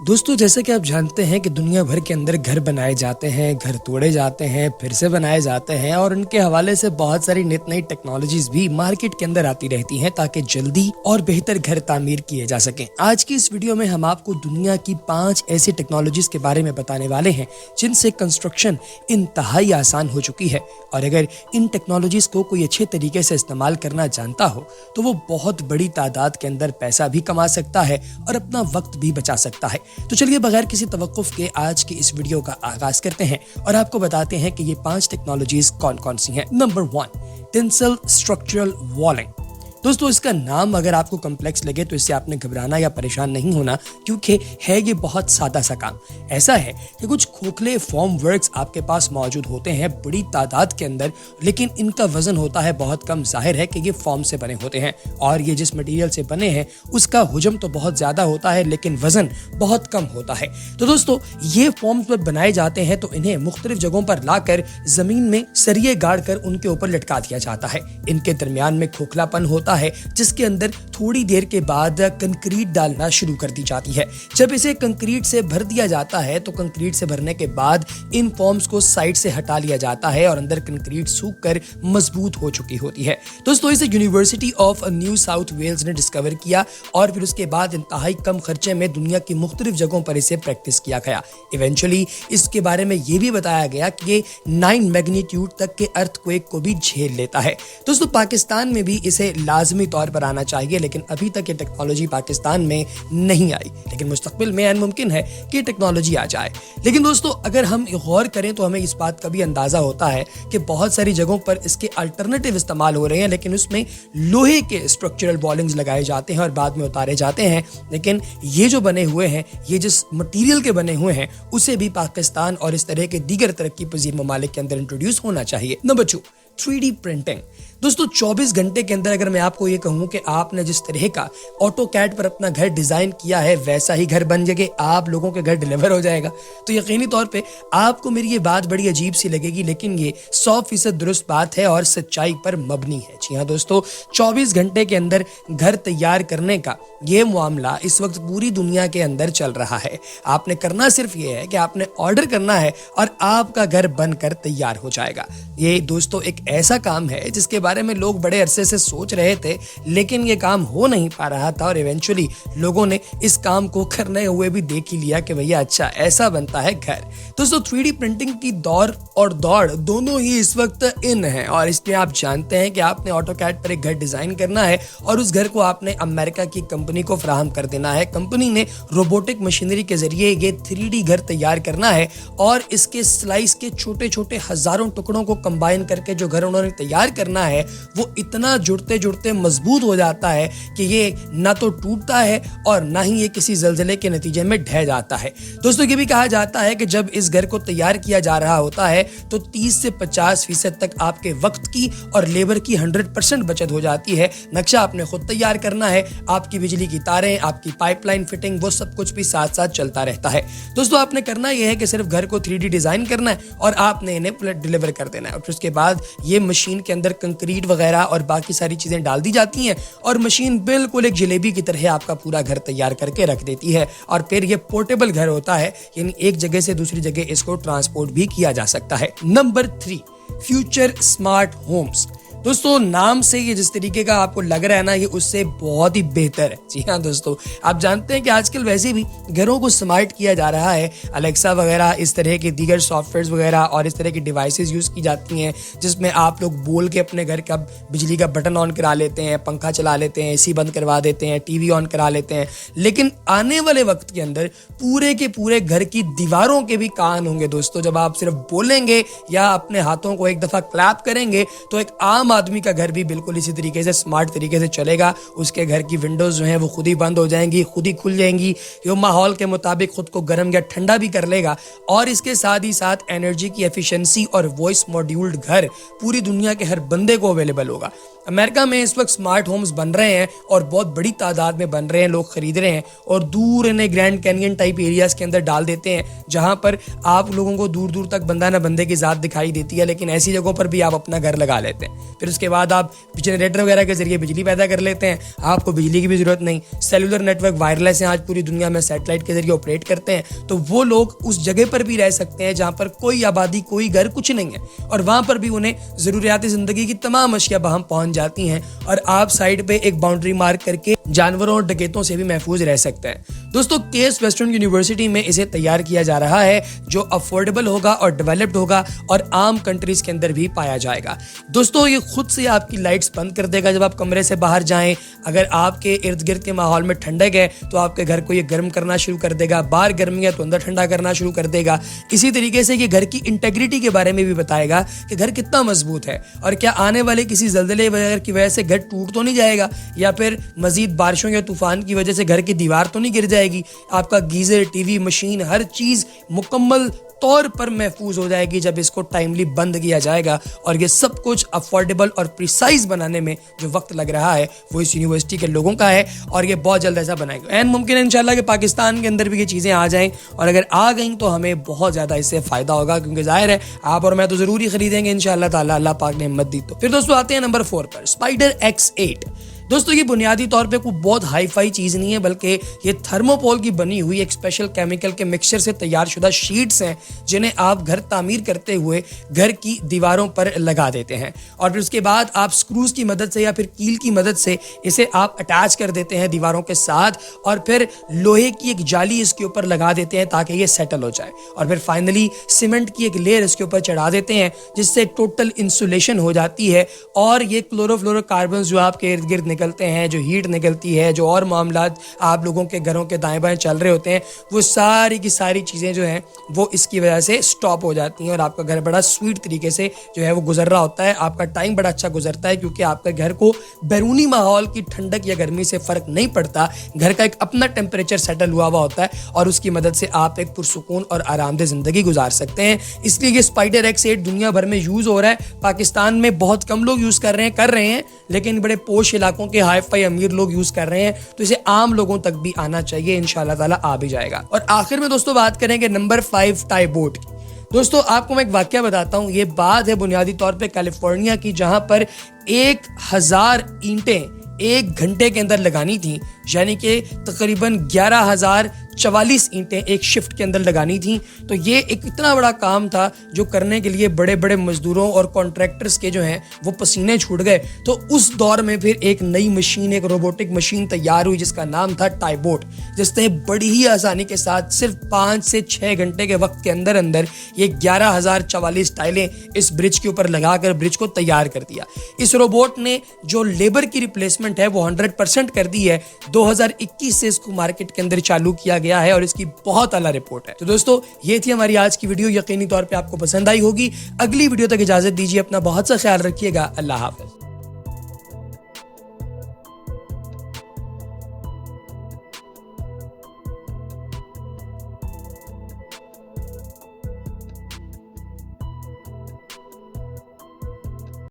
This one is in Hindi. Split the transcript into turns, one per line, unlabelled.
दोस्तों, जैसे कि आप जानते हैं कि दुनिया भर के अंदर घर बनाए जाते हैं, घर तोड़े जाते हैं, फिर से बनाए जाते हैं और उनके हवाले से बहुत सारी नित नई टेक्नोलॉजीज भी मार्केट के अंदर आती रहती हैं ताकि जल्दी और बेहतर घर तामीर किए जा सकें। आज की इस वीडियो में हम आपको दुनिया की 5 ऐसी टेक्नोलॉजीज के बारे में बताने वाले हैं जिनसे कंस्ट्रक्शन इंतहाई आसान हो चुकी है और अगर इन टेक्नोलॉजीज को कोई अच्छे तरीके से इस्तेमाल करना जानता हो तो वो बहुत बड़ी तादाद के अंदर पैसा भी कमा सकता है और अपना वक्त भी बचा सकता है। तो चलिए बगैर किसी तवक्कुफ के आज की इस वीडियो का आगाज करते हैं और आपको बताते हैं कि ये 5 टेक्नोलॉजीज कौन कौन सी हैं। Number 1, tensile structural वॉलिंग। दोस्तों, इसका नाम अगर आपको कॉम्प्लेक्स लगे तो इससे आपने घबराना या परेशान नहीं होना, क्योंकि है ये बहुत सादा सा काम। ऐसा है कि कुछ खोखले फॉर्म वर्क्स आपके पास मौजूद होते हैं बड़ी तादाद के अंदर, लेकिन इनका वजन होता है बहुत कम। जाहिर है कि ये फॉर्म से बने होते हैं और ये जिस मटेरियल से बने हैं उसका हुजम तो बहुत ज्यादा होता है लेकिन वजन बहुत कम होता है। तो दोस्तों, ये फॉर्म्स जब बनाए जाते हैं तो इन्हें मुख्तलिफ जगहों पर लाकर जमीन में सरिये गाड़ कर उनके ऊपर लटका दिया जाता है। इनके दरमियान में खोखलापन होता है जिसके अंदर थोड़ी देर के बाद कंक्रीट डालना शुरू कर दी जाती है। जब इसे कंक्रीट से भर दिया जाता है तो कंक्रीट से भरने के बाद इन फॉर्म्स को साइड से हटा लिया जाता है और अंदर कंक्रीट सूख कर मजबूत हो चुकी होती है। दोस्तों, इसे university of New South Wales ने डिस्कवर किया और फिर उसके बाद इंतहाई कम खर्चे में दुनिया की मुख्तलिफ जगहों पर इसे प्रैक्टिस किया गया। इवेंचुअली इसके बारे में यह भी बताया गया कि ये 9 मैग्नीट्यूड तक के अर्थक्वेक को भी झेल लेता है। दोस्तों, पाकिस्तान में भी इसे लाजमी तौर पर आना चाहिए, लेकिन अभी तक ये टेक्नोलॉजी पाकिस्तान में नहीं आई, लेकिन मुस्तकबिल में मुमकिन है कि टेक्नोलॉजी आ जाए। लेकिन दोस्तों, अगर हम गौर करें तो हमें इस बात का भी अंदाजा होता है कि बहुत सारी जगहों पर इसके अल्टरनेटिव इस्तेमाल हो रहे हैं, लेकिन उसमें लोहे के स्ट्रक्चरल वॉलिंग्स लगाए जाते हैं और बाद में उतारे जाते हैं। लेकिन ये जो बने हुए हैं, ये जिस मटीरियल के बने हुए हैं, उसे भी पाकिस्तान और इस तरह के दीगर तरक्की पजीर ममालिक के अंदर इंट्रोड्यूस होना चाहिए। Number 2, 3D printing. दोस्तों, 24 घंटे के अंदर अगर मैं आपको ये कहूं कि आपने जिस तरह का ऑटोकैड पर अपना घर डिजाइन किया है वैसा ही घर बन जाएगा, आप लोगों के घर डिलीवर हो जाएगा, तो यकीनी तौर पे आपको मेरी ये बात बड़ी अजीब सी लगेगी, लेकिन ये 100% दुरुस्त बात है और सच्चाई पर मबनी है। जी हाँ दोस्तों, 24 घंटे के अंदर घर तैयार करने का ये मामला इस वक्त पूरी दुनिया के अंदर चल रहा है। आपने करना सिर्फ ये है कि आपने ऑर्डर करना है और आपका घर बनकर तैयार हो जाएगा। ये दोस्तों एक ऐसा काम है जिसके बारे में लोग बड़े अरसे से सोच रहे थे, लेकिन ये काम हो नहीं पा रहा था और इवेंचुअली लोगों ने इस काम को करने हुए भी देख ही लिया कि भैया अच्छा ऐसा बनता है घर। दोस्तों, 3D प्रिंटिंग की दौर और दौड़ दोनों ही इस वक्त इन है और इसमें आप जानते हैं कि आपने ऑटोकैड पर एक घर डिजाइन करना है और उस घर को आपने अमेरिका की कंपनी को फराहम कर देना है। कंपनी ने रोबोटिक मशीनरी के जरिए ये 3D घर तैयार करना है और इसके स्लाइस के छोटे छोटे हजारों टुकड़ों को कंबाइन करके जो घर उन्होंने तैयार करना है वो इतना जुड़ते जुड़ते मजबूत हो जाता है कि ये ना तो टूटता है और ना ही ये किसी जल्जले के नतीजे में ढह जाता है। दोस्तों, ये भी कहा जाता है कि जब इस घर को तैयार किया जा रहा होता है तो 30 से 50% तक आपके वक्त की और लेबर की 100% बचत हो जाती है। नक्शा आपने खुद तैयार करना है, आपकी बिजली की तारें, आपकी पाइपलाइन फिटिंग, वो सब कुछ भी साथ साथ चलता रहता है। दोस्तों, आपने करना यह है कि सिर्फ घर को 3D डिजाइन करना है और आपने इन्हें डिलीवर कर देना है और फिर उसके बाद ये मशीन के अंदर कंक्रीट वगैरह और बाकी सारी चीजें डाल दी जाती हैं और मशीन बिल्कुल एक जलेबी की तरह आपका पूरा घर तैयार करके रख देती है और फिर ये पोर्टेबल घर होता है, यानी एक जगह से दूसरी जगह इसको ट्रांसपोर्ट भी किया जा सकता है। Number 3, future smart homes. दोस्तों, नाम से ये जिस तरीके का आपको लग रहा है ना, ये उससे बहुत ही बेहतर है। जी हाँ दोस्तों, आप जानते हैं कि आजकल वैसे भी घरों को स्मार्ट किया जा रहा है। अलेक्सा वगैरह, इस तरह के दीगर सॉफ्टवेयर वगैरह और इस तरह की डिवाइसेस यूज की जाती हैं जिसमें आप लोग बोल के अपने घर का बिजली का बटन ऑन करा लेते हैं, पंखा चला लेते हैं, AC बंद करवा देते हैं, TV ऑन करा लेते हैं। लेकिन आने वाले वक्त के अंदर पूरे के पूरे घर की दीवारों के भी कान होंगे। दोस्तों, जब आप सिर्फ बोलेंगे या अपने हाथों को एक दफा क्लैप करेंगे तो एक आम आदमी का घर भी बिल्कुल इसी तरीके से स्मार्ट तरीके से चलेगा। उसके घर की विंडोज जो हैं वो खुद ही बंद हो जाएंगी, खुद ही खुल जाएंगी, ये माहौल के मुताबिक खुद को गर्म या ठंडा भी कर लेगा और इसके साथ ही साथ एनर्जी की एफिशिएंसी और वॉइस मॉड्यूल्ड घर पूरी दुनिया के हर बंदे को अवेलेबल होगा। अमेरिका में इस वक्त स्मार्ट होम्स बन रहे हैं और बहुत बड़ी तादाद में बन रहे हैं, लोग खरीद रहे हैं और दूर इन्हें ग्रैंड कैनियन टाइप एरियाज के अंदर डाल देते हैं जहां पर आप लोगों को दूर दूर तक बंदा ना बंदे की ज़ात दिखाई देती है, लेकिन ऐसी जगहों पर भी आप अपना घर लगा लेते हैं। फिर उसके बाद आप जनरेटर वगैरह के जरिए बिजली पैदा कर लेते हैं, आपको बिजली की भी जरूरत नहीं। सेलुलर नेटवर्क वायरलेस है, आज पूरी दुनिया में सैटेलाइट के जरिए ऑपरेट करते हैं, तो वो लोग उस जगह पर भी रह सकते हैं जहां पर कोई आबादी, कोई घर, कुछ नहीं है और वहां पर भी उन्हें ज़रूरियाती ज़िंदगी की तमाम अशिया बहम पहुंच जाती हैं और आप साइड पे एक बाउंड्री मार्क करके जानवरों और डकैतों से भी महफूज रह सकते हैं। दोस्तों, केस वेस्टर्न यूनिवर्सिटी में इसे तैयार किया जा रहा है जो अफोर्डेबल होगा और डेवलप्ड होगा और आम कंट्रीज के अंदर भी पाया जाएगा। दोस्तों, ये खुद से आपकी लाइट्स बंद कर देगा जब आप कमरे से बाहर जाएं। अगर आपके इर्द गिर्द के माहौल में ठंडक है तो आपके घर को ये गर्म करना शुरू कर देगा, बाहर गर्मी है तो अंदर ठंडा करना शुरू कर देगा। इसी तरीके से ये घर की इंटेग्रिटी के बारे में भी बताएगा कि घर कितना मजबूत है और क्या आने वाले किसी जल्जले की वजह से घर टूट तो नहीं जाएगा या फिर मजीद बारिशों या तूफान की वजह से घर की दीवार तो नहीं गिर जाएगी। आपका गीजर, टीवी, मशीन, हर चीज मुकम्मल तौर पर महफूज हो जाएगी जब इसको टाइमली बंद किया जाएगा। और ये सब कुछ अफोर्डेबल और प्रिसाइज बनाने में जो वक्त लग रहा है वो इस यूनिवर्सिटी के लोगों का है और ये बहुत जल्द ऐसा बनाएगा। एंड मुमकिन है इंशाल्लाह कि पाकिस्तान के अंदर भी ये चीज़ें आ जाएं और अगर आ गई तो हमें बहुत ज़्यादा इससे फ़ायदा होगा, क्योंकि जाहिर है आप और मैं तो ज़रूर ही खरीदेंगे इंशाल्लाह ताला, अल्लाह पाक ने हिम्मत दी तो। फिर दोस्तों आते हैं नंबर 4 पर, स्पाइडर X8। दोस्तों, ये बुनियादी तौर पे कोई बहुत हाई फाई चीज़ नहीं है, बल्कि ये थर्मोपोल की बनी हुई एक स्पेशल केमिकल के मिक्सचर से तैयार शुदा शीट्स हैं जिन्हें आप घर तामीर करते हुए घर की दीवारों पर लगा देते हैं और फिर उसके बाद आप स्क्रूज की मदद से या फिर कील की मदद से इसे आप अटैच कर देते हैं दीवारों के साथ और फिर लोहे की एक जाली इसके ऊपर लगा देते हैं ताकि ये सेटल हो जाए और फिर फाइनली सीमेंट की एक लेयर इसके ऊपर चढ़ा देते हैं जिससे टोटल इंसुलेशन हो जाती है और ये क्लोरोफ्लोरोकार्बन जो आपके इर्द गिर्द निकलते हैं, जो हीट निकलती है, जो और मामलात आप लोगों के घरों के दाएं बाएं चल रहे होते हैं, वो सारी की सारी चीज़ें जो हैं वो इसकी वजह से स्टॉप हो जाती हैं और आपका घर बड़ा स्वीट तरीके से जो है वो गुजर रहा होता है। आपका टाइम बड़ा अच्छा गुजरता है क्योंकि आपके घर को बैरूनी माहौल की ठंडक या गर्मी से फ़र्क नहीं पड़ता। घर का एक अपना टेम्परेचर सेटल हुआ होता है और उसकी मदद से आप एक पुरसुकून और आरामदेह ज़िंदगी गुजार सकते हैं। इसलिए ये स्पाइडर X8 दुनिया भर में यूज़ हो रहा है। पाकिस्तान में बहुत कम लोग यूज़ कर रहे हैं, लेकिन बड़े पोश इलाकों के हाई फाई अमीर लोग यूज कर रहे हैं, तो इसे आम लोगों तक भी आना चाहिए, इंशाल्लाह ताला आ भी जाएगा। और आखिर में दोस्तों बात करेंगे नंबर 5 टाइबोट की। दोस्तों, आपको मैं एक वाकया बताता हूं। ये बात है बुनियादी तौर पे कैलिफोर्निया की, जहां पर 1000 ईंटें 1 घंटे के अंदर लगानी थी, यानी कि तकरीबन 11,044 ईंटें एक शिफ्ट के अंदर लगानी थी। तो ये एक इतना बड़ा काम था जो करने के लिए बड़े बड़े मजदूरों और कॉन्ट्रैक्टर्स के जो हैं वो पसीने छूट गए। तो उस दौर में फिर एक नई मशीन, एक रोबोटिक मशीन तैयार हुई जिसका नाम था टाइबोट, जिसने बड़ी ही आसानी के साथ सिर्फ 5 से 6 घंटे के वक्त के अंदर अंदर ये 11,044 टाइलें इस ब्रिज के ऊपर लगाकर ब्रिज को तैयार कर दिया। इस रोबोट ने जो लेबर की रिप्लेसमेंट है वो 100% कर दी है। 2021 से इसको मार्केट के अंदर चालू किया गया है और इसकी बहुत आला रिपोर्ट है। तो दोस्तों, ये थी हमारी आज की वीडियो, यकीनी तौर पे आपको पसंद आई होगी। अगली वीडियो तक इजाजत दीजिए, अपना बहुत सा ख्याल रखिएगा। अल्लाह हाफ़िज़।